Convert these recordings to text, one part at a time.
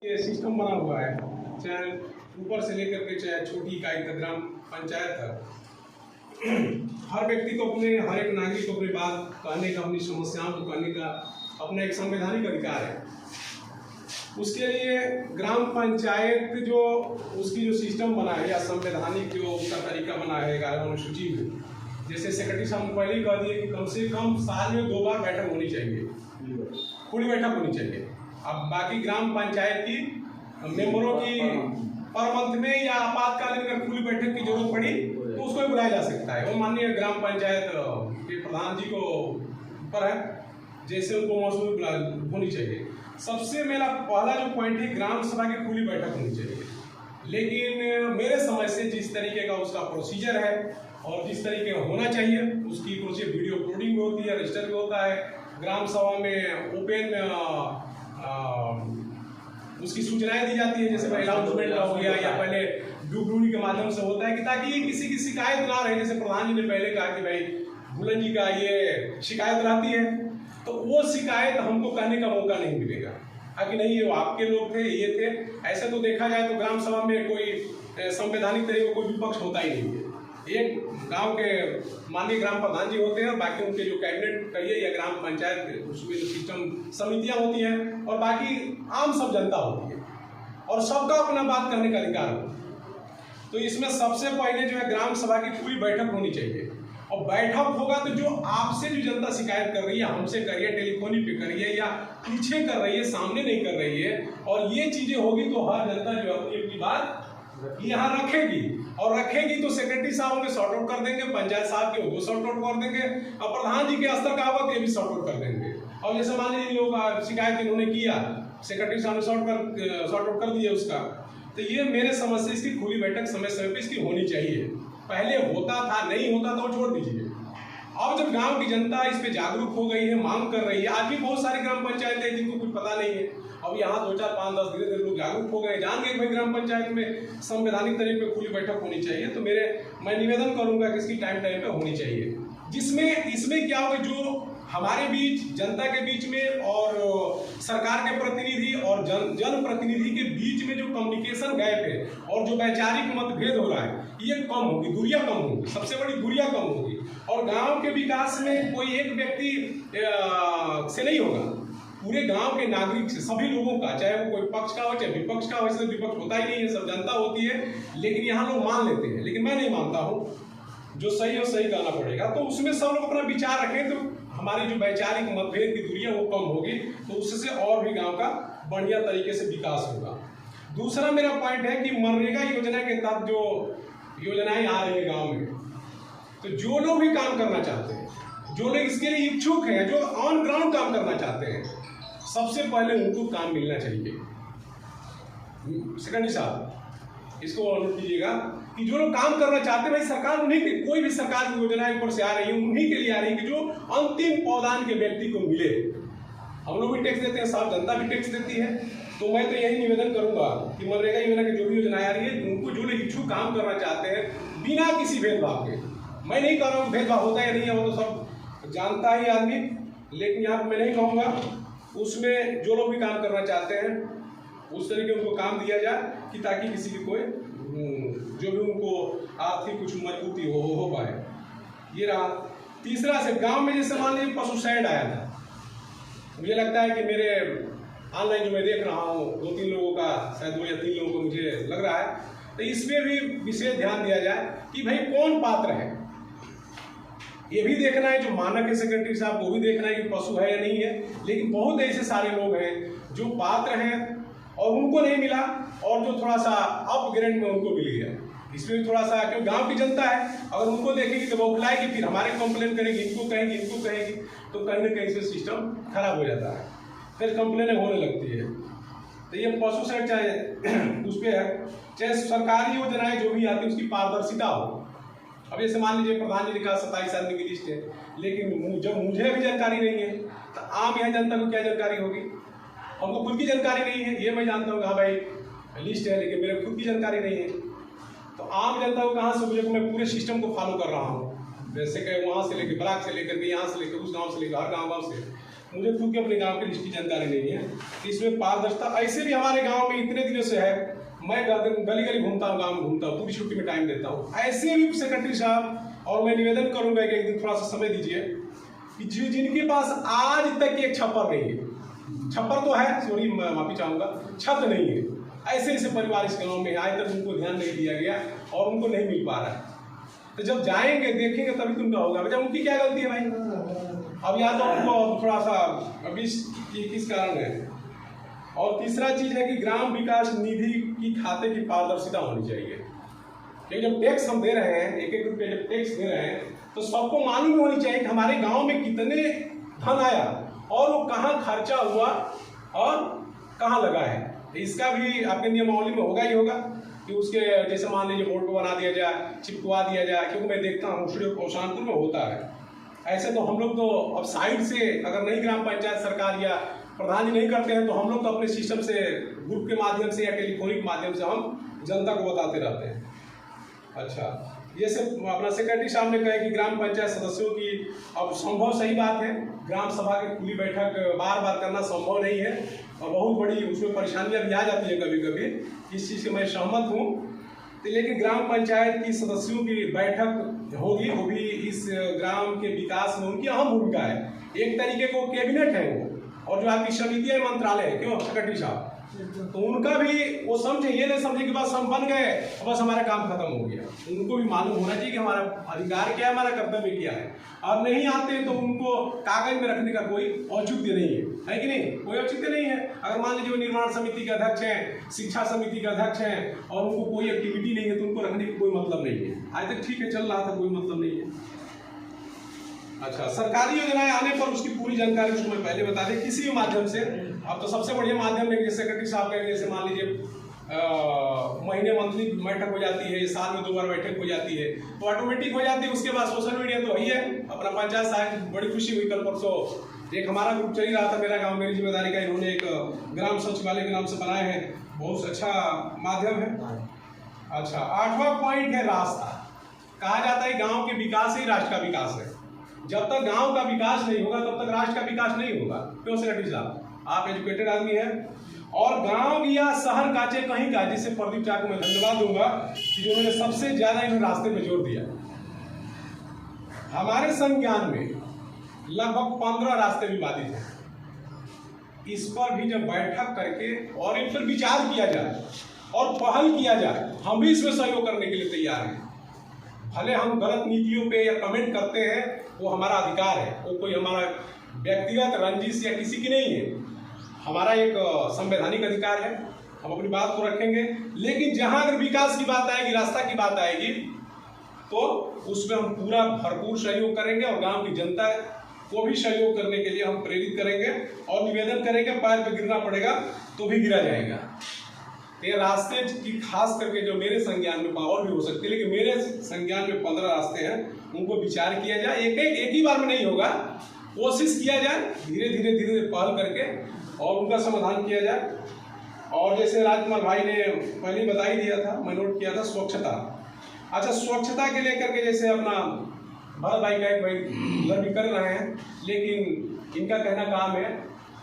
ये सिस्टम बना हुआ है, चाहे ऊपर से लेकर के चाहे छोटी इकाई तक ग्राम पंचायत तक हर व्यक्ति को हर एक नागरिक को अपनी बात कहने का, अपनी समस्याओं को कहने का अपना एक संवैधानिक अधिकार है। उसके लिए ग्राम पंचायत जो उसकी जो सिस्टम बना है या संवैधानिक जो उसका तरीका बना है 11 अनुसूची में, जैसे सेक्रेटरी साहब ने पहले ही कह दिए कि कम से कम साल में 2 बार बैठक होनी चाहिए, खुली बैठक होनी चाहिए। अब बाकी ग्राम पंचायत की मेंबरों की पर मंथ में या आपातकालीन अगर खुली बैठक की जरूरत पड़ी तो उसको भी बुलाया जा सकता है। वो माननीय ग्राम पंचायत के प्रधान जी को ऊपर है, जैसे उनको मौसूल होनी चाहिए। सबसे मेरा पहला जो पॉइंट है, ग्राम सभा की खुली बैठक होनी चाहिए। लेकिन मेरे समझ से जिस तरीके का उसका प्रोसीजर है और जिस तरीके का होना चाहिए, उसकी प्रोसीजर वीडियो अपलोडिंग भी होती है, रजिस्टर भी होता है, ग्राम सभा में ओपन उसकी सूचनाएं दी जाती है, जैसे अनाउंसमेंट हो गया या पहले डूबडूनी के माध्यम से होता है कि ताकि ये किसी की शिकायत ना रहे। जैसे प्रधान जी ने पहले कहा कि भाई भूलन जी का ये शिकायत रहती है, तो वो शिकायत हमको कहने का मौका नहीं मिलेगा कि नहीं ये आपके लोग थे, ये थे। ऐसा तो देखा जाए तो ग्राम सभा में कोई संवैधानिक तरीके का कोई विपक्ष होता ही नहीं है। एक गांव के माननीय ग्राम प्रधान जी होते हैं, बाकी उनके जो कैबिनेट कहिए या ग्राम पंचायत उसमें जो सिस्टम समितियां होती हैं, और बाकी आम सब जनता होती है और सबका अपना बात करने का अधिकार होता है। तो इसमें सबसे पहले जो है ग्राम सभा की पूरी बैठक होनी चाहिए, और बैठक होगा तो जो आपसे जो जनता शिकायत कर रही है, हमसे कर रही है, टेलीफोनिक पे कर रही है या पीछे कर रही है, सामने नहीं कर रही है, और ये चीजें होगी तो हर जनता जो अपनी अपनी बात यहाँ रखेगी, और रखेगी तो सेक्रेटरी साहब उन्हें सॉर्ट आउट कर देंगे, पंचायत साहब के वो सॉर्ट आउट कर देंगे, और प्रधान जी के स्तर का होगा ये भी सॉर्ट आउट कर देंगे। और जैसे मान लीजिए लोग शिकायत इन्होंने किया, सेक्रेटरी साहब ने सॉर्ट आउट कर दिया उसका, तो ये मेरे समझ से इसकी खुली बैठक समय समय पर इसकी होनी चाहिए। पहले होता था, नहीं होता तो छोड़ दीजिए। अब जब गांव की जनता इस पे जागरूक हो गई है, मांग कर रही है, आज भी बहुत सारी ग्राम पंचायत है जिनको कुछ पता नहीं है, अब यहाँ 2 4 5 10 धीरे धीरे लोग जागरूक हो गए, जान गए भाई ग्राम पंचायत में संवैधानिक तरीके पे खुली बैठक होनी चाहिए। तो मैं निवेदन करूंगा कि इसकी टाइम पे होनी चाहिए, जिसमें इसमें क्या होगा, जो हमारे बीच जनता के बीच में और सरकार के प्रतिनिधि और जनप्रतिनिधि के बीच में जो कम्युनिकेशन गैप है और जो वैचारिक मतभेद हो रहा है, ये कम होगी, दूरियां कम होगी, सबसे बड़ी दूरियां कम होगी। और गांव के विकास में कोई एक व्यक्ति से नहीं होगा, पूरे गांव के नागरिक से, सभी लोगों का, चाहे वो कोई पक्ष का हो चाहे विपक्ष का हो। वैसे विपक्ष होता ही नहीं है, सब जनता होती है, लेकिन यहाँ लोग मान लेते हैं, लेकिन मैं नहीं मानता हूँ। जो सही हो सही कहना पड़ेगा, तो उसमें सब लोग अपना विचार रखें, तो हमारी जो वैचारिक मतभेद की दूरियां वो कम होगी, तो उससे और भी गांव का बढ़िया तरीके से विकास होगा। दूसरा मेरा पॉइंट है कि मनरेगा योजना के तहत जो योजनाएं आ रही है गांव में, तो जो लोग भी काम करना चाहते हैं, जो लोग इसके लिए इच्छुक हैं, जो ऑन ग्राउंड काम करना चाहते हैं, सबसे पहले उनको काम मिलना चाहिए। सेक्रेटरी साहब इसको अनुरोध कीजिएगा कि जो लोग काम करना चाहते हैं, भाई सरकार उन्हीं के, कोई भी सरकार की योजनाएं ऊपर से आ रही है, उन्हीं के लिए आ रही है कि जो अंतिम पौधान के व्यक्ति को मिले। हम लोग भी टैक्स देते हैं, साहब जनता भी टैक्स देती है। तो मैं तो यही निवेदन करूंगा कि मनरेगा योजना की जो भी योजनाएं आ रही है, उनको जो लोग इच्छुक काम करना चाहते हैं बिना किसी भेदभाव के, मैं नहीं कह रहा हूँ भेदभाव होता है या नहीं है, वो तो सब जानता ही आदमी, लेकिन यहाँ मैं नहीं कहूँगा, उसमें जो लोग भी काम करना चाहते हैं उस तरीके उनको काम दिया जाए कि ताकि किसी की कोई जो भी उनको आर्थिक कुछ मजबूती हो पाए। ये रहा। तीसरा से गांव में जैसे मान लीजिए पशु शेड आया था, मुझे लगता है कि मेरे ऑनलाइन जो मैं देख रहा हूँ 2-3 लोगों का, शायद 2 या 3 लोगों को मुझे लग रहा है, तो इसमें भी विशेष ध्यान दिया जाए कि भाई कौन पात्र है। ये भी देखना है, जो मानक है सेक्रेटरी साहब, वो भी देखना है कि पशु है या नहीं है। लेकिन बहुत ऐसे सारे लोग हैं जो पात्र हैं और उनको नहीं मिला, और जो थोड़ा सा अपग्रेड में उनको मिल गया। इसमें भी थोड़ा सा, क्योंकि गांव की जनता है, अगर उनको देखेगी तो वो खिलाएगी, फिर हमारे कंप्लेन करेगी, इनको कहेगी, तो कहीं ना कहीं से सिस्टम खराब हो जाता है, फिर कंप्लेनें होने लगती है। तो ये पशु शेड चाहे उस पर है, चाहे सरकारी योजनाएं जो भी आती है उसकी पारदर्शिता हो। अब जैसे मान लीजिए प्रधान जी ने कहा 27 आदमी की लिस्ट है, लेकिन जब मुझे भी जानकारी नहीं है तो आम यहाँ जनता को क्या जानकारी होगी। हमको खुद की जानकारी नहीं है, ये मैं जानता हूँ, हाँ भाई लिस्ट है, लेकिन मेरे खुद की जानकारी नहीं है, तो आम जनता को कहाँ से मुझे, मैं पूरे सिस्टम को फॉलो कर रहा हूँ, जैसे कि वहाँ से लेकर ब्लॉक से लेकर के, यहाँ से लेकर उस गाँव से लेकर हर गाँव से, मुझे खुद के अपने गांव के लिस्ट की जानकारी नहीं है। इसमें पारदर्शिता ऐसे भी हमारे गांव में इतने दिनों से है, मैं गली गली घूमता हूँ, गाँव में घूमता हूँ, पूरी छुट्टी में टाइम देता हूँ। ऐसे भी सेक्रेटरी साहब, और मैं निवेदन करूंगा कि एक दिन थोड़ा सा समय दीजिए कि जिनके पास आज तक एक छप्पर नहीं है, छप्पर तो है, सॉरी माफी चाहूंगा, छत नहीं है, ऐसे ऐसे परिवार इस गाँव में आज तक उनको ध्यान नहीं दिया गया और उनको नहीं मिल पा रहा है। तो जब जाएंगे देखेंगे तभी तुमका होगा। जब उनकी क्या गलती है भाई? अब या तो उनको थोड़ा सा अभी किस कारण है। और तीसरा चीज है कि ग्राम विकास निधि की खाते की पारदर्शिता होनी चाहिए। क्योंकि जब टैक्स हम दे रहे हैं, एक एक रुपये जब टैक्स दे रहे हैं, तो सबको मालूम होनी चाहिए कि हमारे गांव में कितने धन आया और वो कहाँ खर्चा हुआ और कहाँ लगा है। इसका भी आपके नियमावली में होगा ही होगा कि उसके जैसे मान लीजिए बोर्ड को बना दिया जाए, चिपकवा दिया जाए, क्योंकि मैं देखता हूँ शानपुर में होता है ऐसे। तो हम लोग तो अब साइड से अगर नहीं ग्राम पंचायत सरकार या प्रधान जी नहीं करते हैं तो हम लोग तो अपने सिस्टम से, ग्रुप के माध्यम से या टेलीफोनिक माध्यम से हम जनता को बताते रहते हैं। अच्छा, जैसे अपना सेक्रेटरी साहब ने कहा कि ग्राम पंचायत सदस्यों की अब संभव, सही बात है, ग्राम सभा की खुली बैठक बार बार करना संभव नहीं है और बहुत बड़ी उसमें परेशानियां भी आ जाती है कभी कभी, इस चीज़ से मैं सहमत हूँ। तो लेकिन ग्राम पंचायत की सदस्यों की बैठक होगी, वो भी इस ग्राम के विकास में उनकी अहम भूमिका है। एक तरीके को कैबिनेट है वो, और जो आपकी समितियाँ मंत्रालय है, क्यों सेक्रेटरी साहब, तो उनका भी वो समझे, ये नहीं समझे कि बस हम बन गए बस हमारा काम खत्म हो गया। उनको भी मालूम होना चाहिए कि हमारा अधिकार क्या है, हमारा कर्तव्य क्या है। अब नहीं आते तो उनको कागज में रखने का कोई औचित्य नहीं है कि नहीं? कोई औचित्य नहीं है। अगर मान लीजिए वो निर्माण समिति के अध्यक्ष हैं, शिक्षा समिति के अध्यक्ष हैं और उनको कोई एक्टिविटी नहीं है तो उनको रखने का कोई मतलब नहीं है। आज तक ठीक है, चल रहा था, कोई मतलब नहीं है। अच्छा, सरकारी योजनाएं आने पर उसकी पूरी जानकारी उसको मैं पहले बता दें किसी भी माध्यम से। अब तो सबसे बढ़िया माध्यम है, जैसे सेक्रेटरी साहब कहेंगे, जैसे मान लीजिए महीने मंथली बैठक हो जाती है, साल में 2 बार बैठक हो जाती है, तो ऑटोमेटिक हो जाती है। उसके बाद सोशल मीडिया तो वही है अपना। पंचायत साहब बड़ी खुशी हुई कल परसों, एक हमारा ग्रुप चल ही रहा था, मेरा गाँव मेरी जिम्मेदारी का, इन्होंने एक ग्राम सचिवालय के नाम से बनाए हैं, बहुत अच्छा माध्यम है। अच्छा, 8वां पॉइंट है रास्ता। कहा जाता है गाँव के विकास ही राष्ट्र का विकास है। जब तक गांव का विकास नहीं होगा तब तक राष्ट्र का विकास नहीं होगा। क्यों सेक्रेटरी साहब, आप एजुकेटेड आदमी हैं और गांव या शहर काचे कहीं का, जिससे प्रदीप चा को मैं धन्यवाद दूंगा कि जिन्होंने सबसे ज्यादा इन रास्ते में जोर दिया। हमारे संज्ञान में लगभग 15 रास्ते विवादित हैं। इस पर भी जब बैठक करके और इन पर विचार किया जाए और पहल किया जाए, हम भी इसमें सहयोग करने के लिए तैयार हैं। भले हम गलत नीतियों पे या कमेंट करते हैं, वो हमारा अधिकार है, वो कोई हमारा व्यक्तिगत रंजिश या किसी की नहीं है, हमारा एक संवैधानिक अधिकार है, हम अपनी बात को रखेंगे। लेकिन जहां अगर विकास की बात आएगी, रास्ता की बात आएगी, तो उसमें हम पूरा भरपूर सहयोग करेंगे और गांव की जनता को भी सहयोग करने के लिए हम प्रेरित करेंगे और निवेदन करेंगे। पैर पे गिरना पड़ेगा तो भी गिरा जाएगा। ये रास्ते की खास करके जो मेरे संज्ञान में पावर भी हो सकती है, लेकिन मेरे संज्ञान में 15 रास्ते हैं, उनको विचार किया जाए। एक ही बार में नहीं होगा, कोशिश किया जाए, धीरे धीरे पहल करके और उनका समाधान किया जाए। और जैसे राजकुमार भाई ने पहले बता ही दिया था, मैं नोट किया था, स्वच्छता। अच्छा, स्वच्छता के लेकर के जैसे अपना भरत भाई का एक भाई लड़ाई कर रहे हैं, लेकिन इनका कहना काम है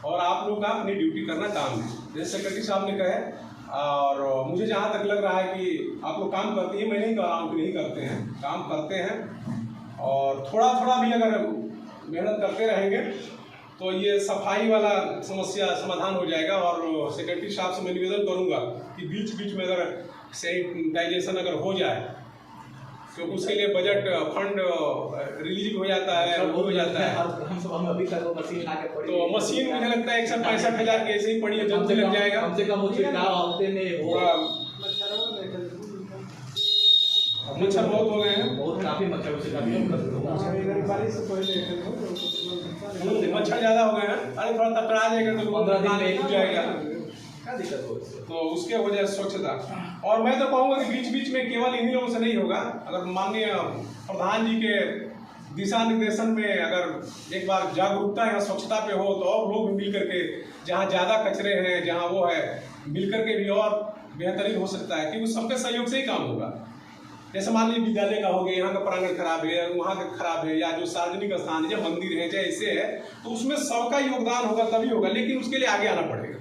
और आप लोग का अपनी ड्यूटी करना काम है। जैसे सेक्रेटरी साहब ने कहे, और मुझे जहाँ तक लग रहा है कि आप लोग काम करते हैं, मैं नहीं कह रहा हूँ कि नहीं करते हैं, काम करते हैं और थोड़ा थोड़ा भी अगर मेहनत करते रहेंगे तो ये सफाई वाला समस्या समाधान हो जाएगा। और सेक्रेटरी साहब से मैं निवेदन करूँगा कि बीच बीच में अगर सैनिटाइजेशन अगर हो जाए, क्योंकि उसके लिए बजट फंड रिलीज हो जाता है, वो हो जाता है, हम अभी तक मशीन लाके पड़ी, तो मशीन मुझे लगता है 165,000 की ऐसे ही पड़ी है, जल्द से लग जाएगा। कम से कम वो छिड़काव हफ्ते में हो। मच्छर बहुत हो गए हैं, बहुत काफी मच्छर, मच्छर ज्यादा हो गए हैं। अरे थोड़ा टकरा जाएगा तो 15 दिन में हो जाएगा, क्या दिक्कत हो, तो उसके वजह से स्वच्छता। और मैं तो कहूँगा कि बीच बीच में केवल इन्हीं लोगों से नहीं होगा, अगर माननीय प्रधान जी के दिशा निर्देशन में अगर एक बार जागरूकता या स्वच्छता पे हो तो और लोग मिल करके, जहाँ ज़्यादा कचरे हैं, जहाँ वो है, मिल करके भी और बेहतरीन हो सकता है, क्योंकि सबके सहयोग से ही काम होगा। जैसे मान लीजिए विद्यालय का हो गया, यहाँ का प्रांगण खराब है, वहाँ का खराब है, या जो सार्वजनिक स्थान है, जो मंदिर है, चाहे ऐसे है, तो उसमें सबका योगदान होगा तभी होगा, लेकिन उसके लिए आगे आना पड़ेगा।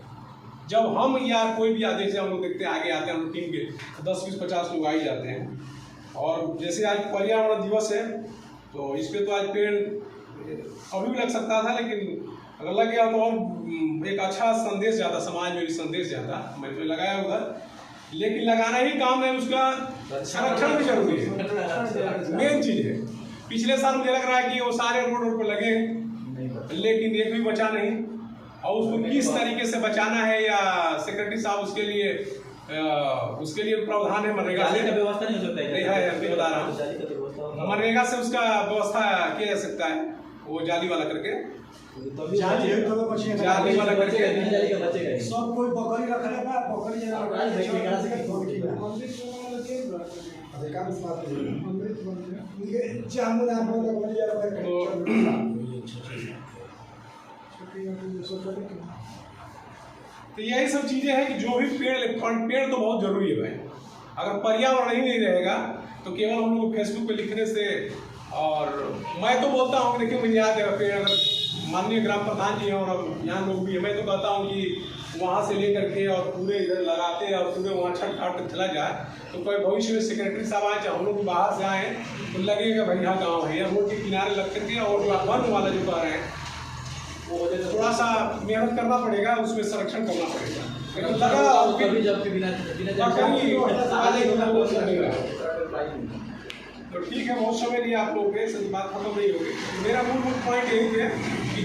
जब हम या कोई भी आदेश से हम लोग देखते हैं आगे आते हैं, हम टीम के 10, 20, 50 लोग आ ही जाते हैं। और जैसे आज पर्यावरण दिवस है, तो इस पर तो आज पेड़ अभी भी लग सकता था, लेकिन अगर लग गया तो और एक अच्छा संदेश जाता, समाज में भी संदेश जाता। मैं तो लगाया उधर, लेकिन लगाना ही काम है, उसका संरक्षण भी जरूरी है, मेन चीज है। पिछले साल मुझे लग रहा है कि वो सारे रोड पर लगे, लेकिन एक भी बचा नहीं। और उसको किस तरीके से बचाना है, या सेक्रेटरी साहब उसके लिए प्रावधान है मनरेगा से, व्यवस्था नहीं हो सकता है, अभी बता रहा हूँ, मनरेगा से उसका व्यवस्था किया जा सकता है, वो जाली वाला करके, जाली वाला करके सब कोई बकरी रख लेगा, बकरी तो यही सब चीजें हैं कि जो भी पेड़ तो बहुत जरूरी है भाई। अगर पर्यावरण ही नहीं रहेगा तो केवल हम लोग फेसबुक पे लिखने से, और मैं तो बोलता हूँ कि देखिए मुझे याद है पेड़, अगर माननीय ग्राम प्रधान जी हैं और अब यहाँ लोग भी हैं, मैं तो कहता हूँ कि वहाँ से लेकर के और पूरे इधर लगाते और पूरे वहाँ छठ घाट तक चला जाए, तो कोई भविष्य में सेक्रेटरी साहब आए, चाहे हम लोग बाहर से आए, तो लगेगा भाई यहाँ गाँव है, या रोड के किनारे लग करके। और जो वन वाला जो कह रहे हैं वो थोड़ा सा मेहनत करना पड़ेगा, उसमें संरक्षण करना पड़ेगा, लेकिन तो ठीक है, बहुत समय लिया आप लोगों के, बात खत्म नहीं होगी। मेरा मूल पॉइंट यही है कि